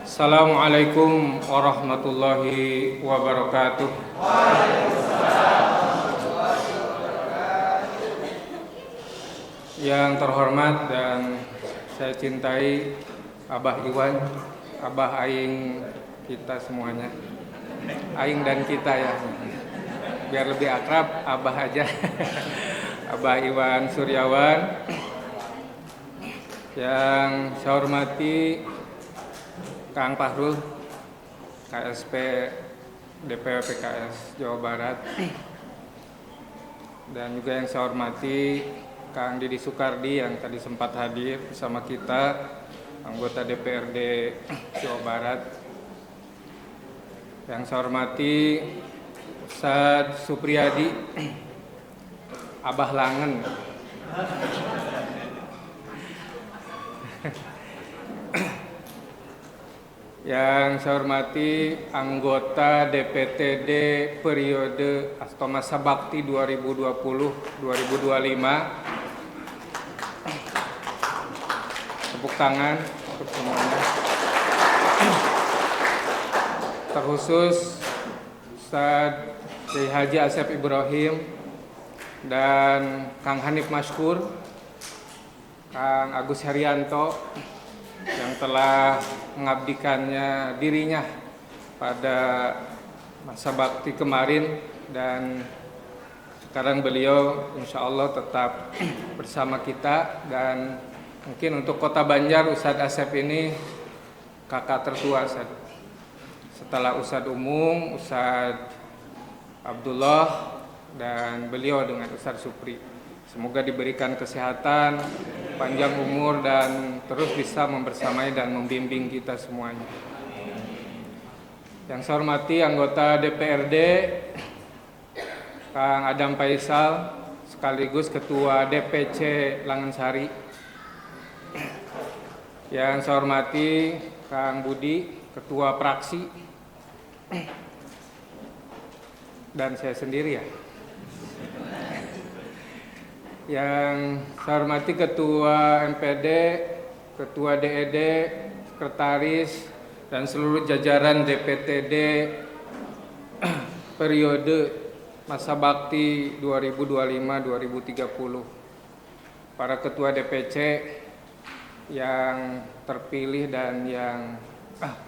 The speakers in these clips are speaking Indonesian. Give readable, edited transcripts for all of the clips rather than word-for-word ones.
Assalamualaikum warahmatullahi wabarakatuh. Yang terhormat dan saya cintai Abah Iwan, Abah Aing kita semuanya. Aing dan kita ya. Biar lebih akrab Abah aja. Abah Iwan Suryawan. Yang saya hormati Kang Fahrul, KSP DPW PKS Jawa Barat. Dan juga yang saya hormati Kang Didi Soekardi yang tadi sempat hadir bersama kita, anggota DPRD Jawa Barat. Yang saya hormati Ustadz Supriyadi, Abah Langen. Yang saya hormati anggota DPTD periode atau masa bakti 2020-2025. Tepuk tangan untuk semuanya. Terkhusus Ustadz Kiai Haji Asep Ibrahim dan Kang Hanif Mashkur, Kang Agus Herianto yang telah mengabdikannya dirinya pada masa bakti kemarin, dan sekarang beliau insya Allah tetap bersama kita. Dan mungkin untuk Kota Banjar, Ustadz Asep ini kakak tertua setelah Ustadz Umum, Ustadz Abdullah, dan beliau dengan Ustadz Supri. Semoga diberikan kesehatan, panjang umur, dan terus bisa membersamai dan membimbing kita semuanya. Yang saya hormati anggota DPRD Kang Adam Faisal, sekaligus Ketua DPC Langensari. Yang saya hormati Kang Budi, Ketua Praksi, dan saya sendiri ya. Yang saya hormati Ketua MPD, Ketua DED, Sekretaris, dan seluruh jajaran DPTD periode masa bakti 2025-2030. Para Ketua DPC yang terpilih dan yang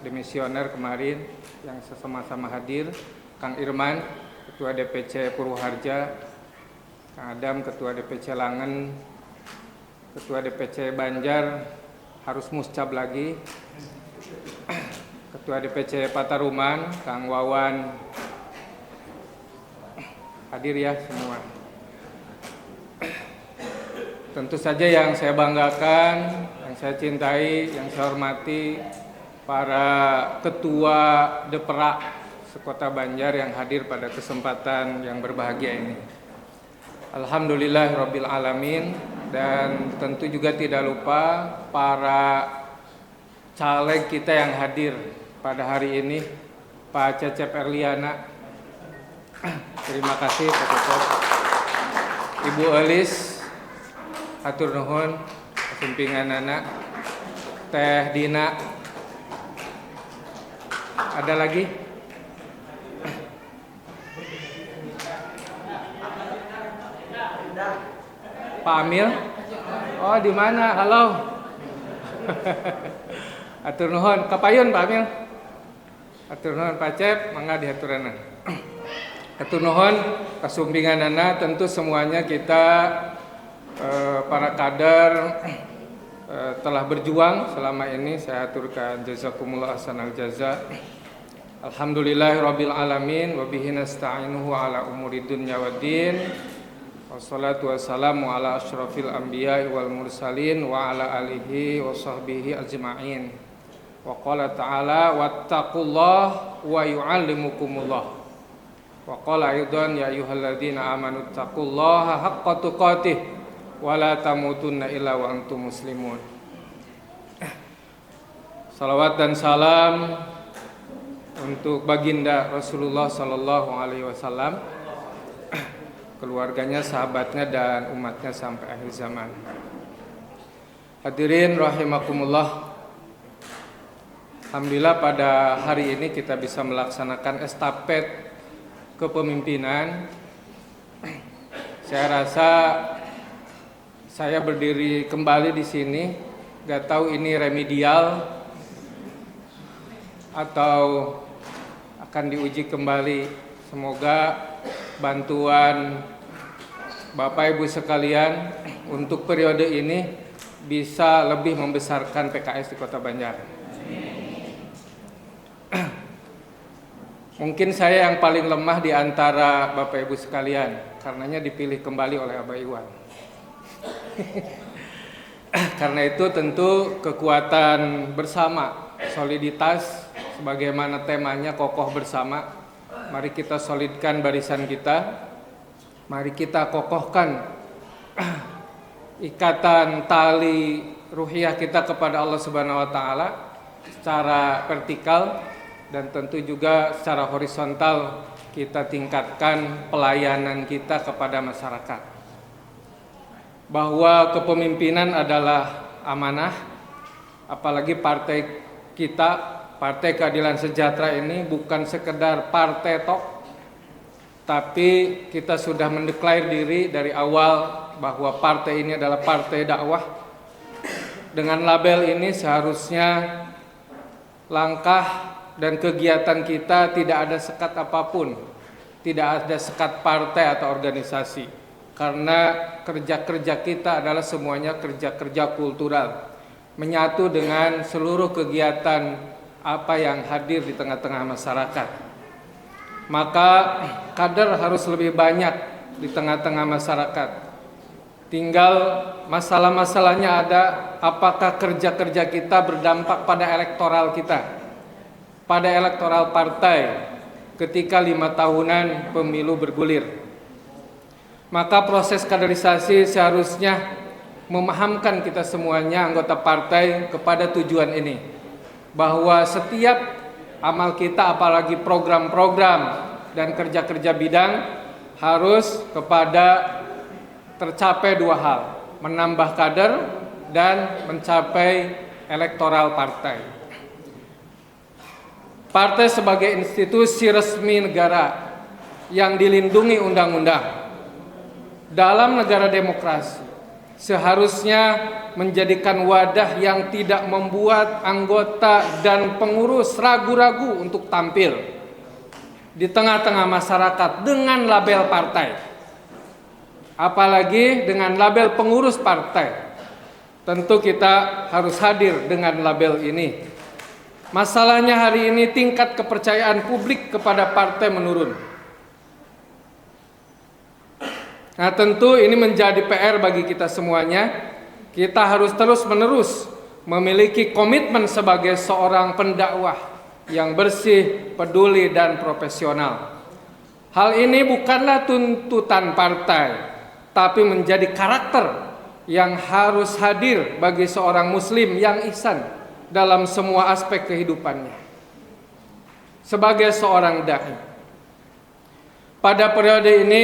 demisioner kemarin yang sama-sama hadir, Kang Irman, Ketua DPC Purwoharja, Kang Adam, Ketua DPC Langen, Ketua DPC Banjar, harus muscab lagi, Ketua DPC Pataruman, Kang Wawan, hadir ya semua. Tentu saja yang saya banggakan, yang saya cintai, yang saya hormati, para Ketua Depra Sekota Banjar yang hadir pada kesempatan yang berbahagia ini. Alhamdulillah Rabbil Alamin. Dan tentu juga tidak lupa para caleg kita yang hadir pada hari ini, Pak Cecep Erliana, terima kasih Pak Cecep. Ibu Elis, hatur nuhun, sumpingan anak. Teh Dina, ada lagi? Pak Amil? Oh, di mana? Halo. Atur nuhun, kapayun Pak Amil. Atur nuhun Pak Cep, mangga diaturanna. Atur nuhun kasumpinganana, tentu semuanya kita para kader telah berjuang selama ini. Saya aturkan jazakumullah ahsanal jaza. Alhamdulillahirabbil alamin wa bihi nasta'inuhu ala umuri dunya waddin. Wassalatu wassalamu ala asyrafil anbiya'i wal mursalin wa ala alihi wa sahbihi ajma'in. Wa qala ta'ala wattaqullaha wa yu'allimukumullah. Wa qala aidan ya ayyuhalladzina amanu taqullaha haqqa tuqatih wa la tamutunna illa wa antum muslimun. Salawat dan salam untuk baginda Rasulullah sallallahu alaihi wasallam, keluarganya, sahabatnya, dan umatnya sampai akhir zaman. Hadirin rahimakumullah, Alhamdulillah pada hari ini kita bisa melaksanakan estafet kepemimpinan. Saya rasa saya berdiri kembali di sini, gak tahu ini remedial atau akan diuji kembali. Semoga bantuan Bapak Ibu sekalian untuk periode ini bisa lebih membesarkan PKS di Kota Banjar. Mungkin saya yang paling lemah di antara Bapak Ibu sekalian, karenanya dipilih kembali oleh Abah Iwan. Karena itu tentu kekuatan bersama, soliditas, sebagaimana temanya kokoh bersama. Mari kita solidkan barisan kita, mari kita kokohkan ikatan tali ruhiyah kita kepada Allah Subhanahu wa taala secara vertikal, dan tentu juga secara horizontal kita tingkatkan pelayanan kita kepada masyarakat. Bahwa kepemimpinan adalah amanah, apalagi partai kita, Partai Keadilan Sejahtera ini bukan sekedar partai tok, tapi kita sudah mendeklar diri dari awal bahwa partai ini adalah partai dakwah. Dengan label ini seharusnya langkah dan kegiatan kita tidak ada sekat apapun, tidak ada sekat partai atau organisasi, karena kerja-kerja kita adalah semuanya kerja-kerja kultural, menyatu dengan seluruh kegiatan apa yang hadir di tengah-tengah masyarakat. Maka kader harus lebih banyak di tengah-tengah masyarakat. Tinggal masalah-masalahnya ada, apakah kerja-kerja kita berdampak pada elektoral kita, pada elektoral partai ketika 5 tahunan pemilu bergulir. Maka proses kaderisasi seharusnya memahamkan kita semuanya anggota partai kepada tujuan ini, bahwa setiap amal kita, apalagi program-program dan kerja-kerja bidang, harus kepada tercapai 2 hal: menambah kader dan mencapai elektoral partai. Partai sebagai institusi resmi negara yang dilindungi undang-undang dalam negara demokrasi seharusnya menjadikan wadah yang tidak membuat anggota dan pengurus ragu-ragu untuk tampil di tengah-tengah masyarakat dengan label partai, apalagi dengan label pengurus partai. Tentu kita harus hadir dengan label ini. Masalahnya hari ini tingkat kepercayaan publik kepada partai menurun. Nah, tentu ini menjadi PR bagi kita semuanya. Kita harus terus-menerus memiliki komitmen sebagai seorang pendakwah yang bersih, peduli, dan profesional. Hal ini bukanlah tuntutan partai, tapi menjadi karakter yang harus hadir bagi seorang muslim yang ihsan dalam semua aspek kehidupannya. Sebagai seorang dai, pada periode ini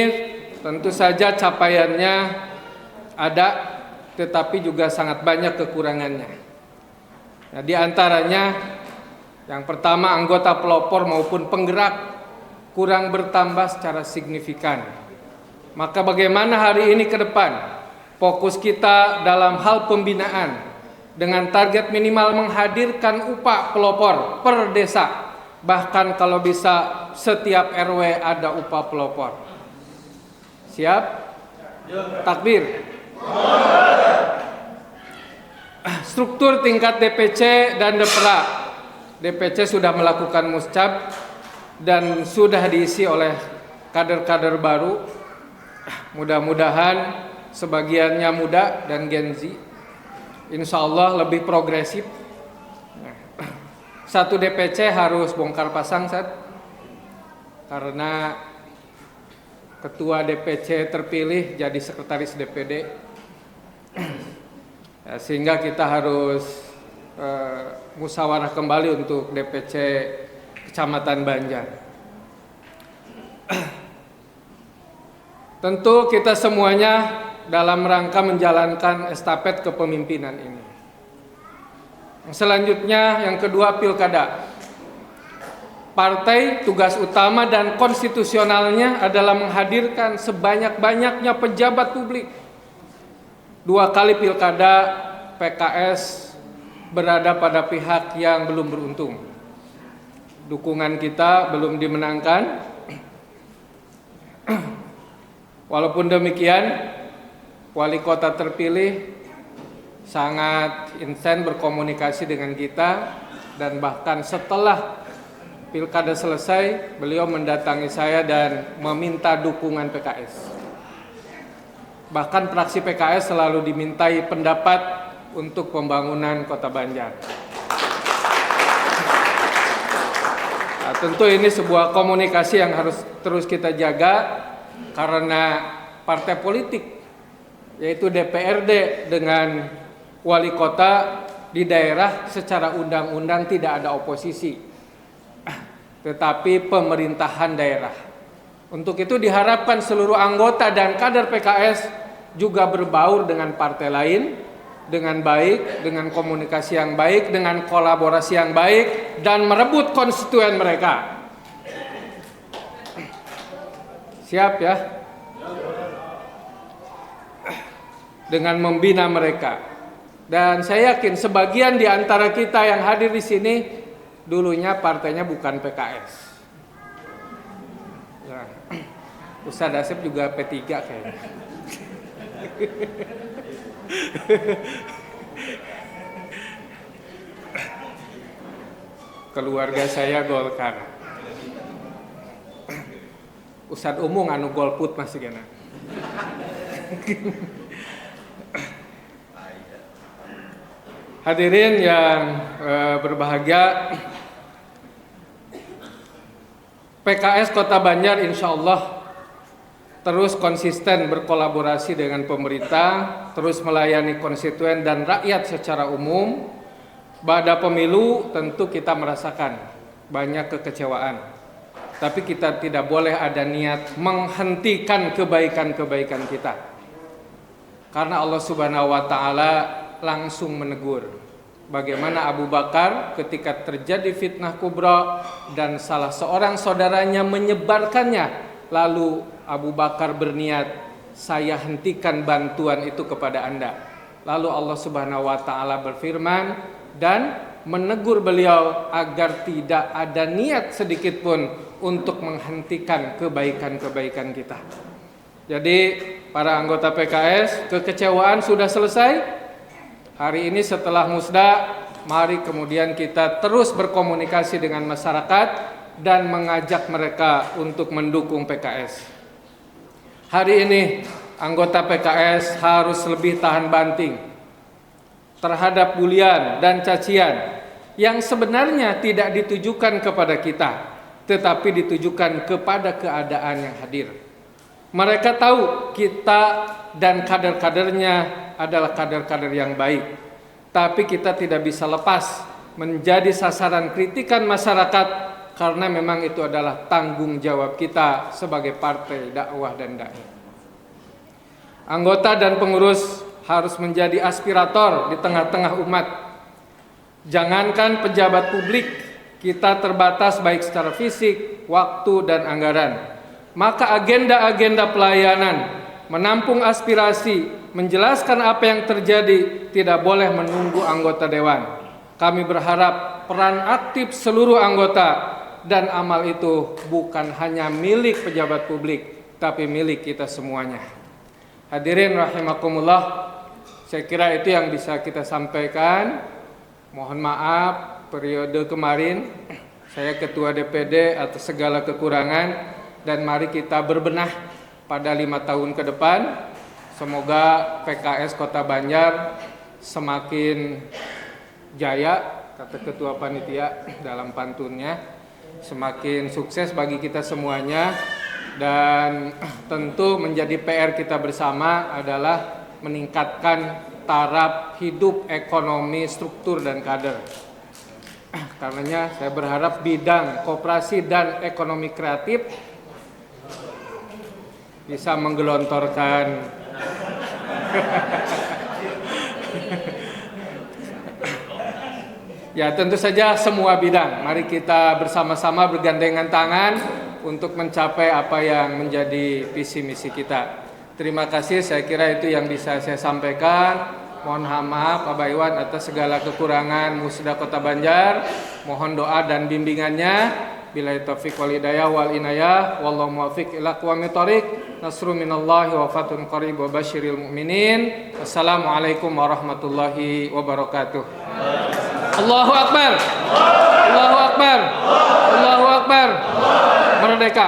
tentu saja capaiannya ada, tetapi juga sangat banyak kekurangannya. Nah, di antaranya yang pertama, anggota pelopor maupun penggerak kurang bertambah secara signifikan. Maka bagaimana hari ini ke depan fokus kita dalam hal pembinaan dengan target minimal menghadirkan UPA pelopor per desa, bahkan kalau bisa setiap RW ada UPA pelopor. Siap? Takbir. Struktur tingkat DPC dan DPRA. DPC sudah melakukan muscab dan sudah diisi oleh kader-kader baru. Mudah-mudahan sebagiannya muda dan Gen Z. Insya Allah lebih progresif. Satu DPC harus bongkar pasang, karena ketua DPC terpilih jadi sekretaris DPD. Ya, sehingga kita harus musyawarah kembali untuk DPC Kecamatan Banjar. Tentu kita semuanya dalam rangka menjalankan estafet kepemimpinan ini. Selanjutnya yang kedua, pilkada. Partai tugas utama dan konstitusionalnya adalah menghadirkan sebanyak-banyaknya pejabat publik. 2 kali pilkada PKS berada pada pihak yang belum beruntung. Dukungan kita belum dimenangkan. Walaupun demikian, wali kota terpilih sangat intens berkomunikasi dengan kita, dan bahkan setelah pilkada selesai, beliau mendatangi saya dan meminta dukungan PKS. Bahkan fraksi PKS selalu dimintai pendapat untuk pembangunan Kota Banjar. Nah, tentu ini sebuah komunikasi yang harus terus kita jaga, karena partai politik, yaitu DPRD dengan wali kota di daerah secara undang-undang tidak ada oposisi, tetapi pemerintahan daerah. Untuk itu diharapkan seluruh anggota dan kader PKS juga berbaur dengan partai lain dengan baik, dengan komunikasi yang baik, dengan kolaborasi yang baik, dan merebut konstituen mereka. Siap ya? Dengan membina mereka. Dan saya yakin sebagian di antara kita yang hadir di sini dulunya partainya bukan PKS. Ya. Ustadz Asep juga P3 kayaknya. Keluarga saya Golkar. Ustadz Umum anu golput masih kena. Hadirin yang berbahagia, PKS Kota Banjar insya Allah terus konsisten berkolaborasi dengan pemerintah, terus melayani konstituen dan rakyat secara umum. Pada pemilu tentu kita merasakan banyak kekecewaan, tapi kita tidak boleh ada niat menghentikan kebaikan-kebaikan kita, karena Allah Subhanahu wa Ta'ala langsung menegur. Bagaimana Abu Bakar ketika terjadi fitnah kubra dan salah seorang saudaranya menyebarkannya, lalu Abu Bakar berniat, saya hentikan bantuan itu kepada Anda. Lalu Allah Subhanahu wa Ta'ala berfirman dan menegur beliau agar tidak ada niat sedikit pun untuk menghentikan kebaikan-kebaikan kita. Jadi para anggota PKS, kekecewaan sudah selesai. Hari ini setelah musda, mari kemudian kita terus berkomunikasi dengan masyarakat dan mengajak mereka untuk mendukung PKS. Hari ini anggota PKS harus lebih tahan banting terhadap bulian dan cacian yang sebenarnya tidak ditujukan kepada kita, tetapi ditujukan kepada keadaan yang hadir. Mereka tahu kita dan kader-kadernya adalah kader-kader yang baik, tapi kita tidak bisa lepas menjadi sasaran kritikan masyarakat, karena memang itu adalah tanggung jawab kita sebagai partai dakwah dan dai. Anggota dan pengurus harus menjadi aspirator di tengah-tengah umat. Jangankan pejabat publik, kita terbatas baik secara fisik, waktu, dan anggaran. Maka agenda-agenda pelayanan, menampung aspirasi, menjelaskan apa yang terjadi tidak boleh menunggu anggota dewan. Kami berharap peran aktif seluruh anggota, dan amal itu bukan hanya milik pejabat publik, tapi milik kita semuanya. Hadirin rahimakumullah, saya kira itu yang bisa kita sampaikan. Mohon maaf periode kemarin saya ketua DPD atas segala kekurangan, dan mari kita berbenah pada 5 tahun ke depan. Semoga PKS Kota Banjar semakin jaya, kata ketua panitia dalam pantunnya, semakin sukses bagi kita semuanya. Dan tentu menjadi PR kita bersama adalah meningkatkan taraf hidup ekonomi, struktur, dan kader. Karenanya saya berharap bidang koperasi dan ekonomi kreatif bisa menggelontorkan Ya, tentu saja semua bidang. Mari kita bersama-sama bergandengan tangan untuk mencapai apa yang menjadi visi misi kita. Terima kasih, saya kira itu yang bisa saya sampaikan. Mohon maaf Bapak Iwan atas segala kekurangan Musda Kota Banjar. Mohon doa dan bimbingannya. Billahi taufiq wal hidayah wal inayah. Wallahu muwaffiq ila aqwamit thoriq. Nasrun minallahi wa fatun qarib wa basyiril mu'minin. Wassalamualaikum warahmatullahi wabarakatuh. Allahu Akbar. Allahu Akbar. Allahu Akbar. Merdeka.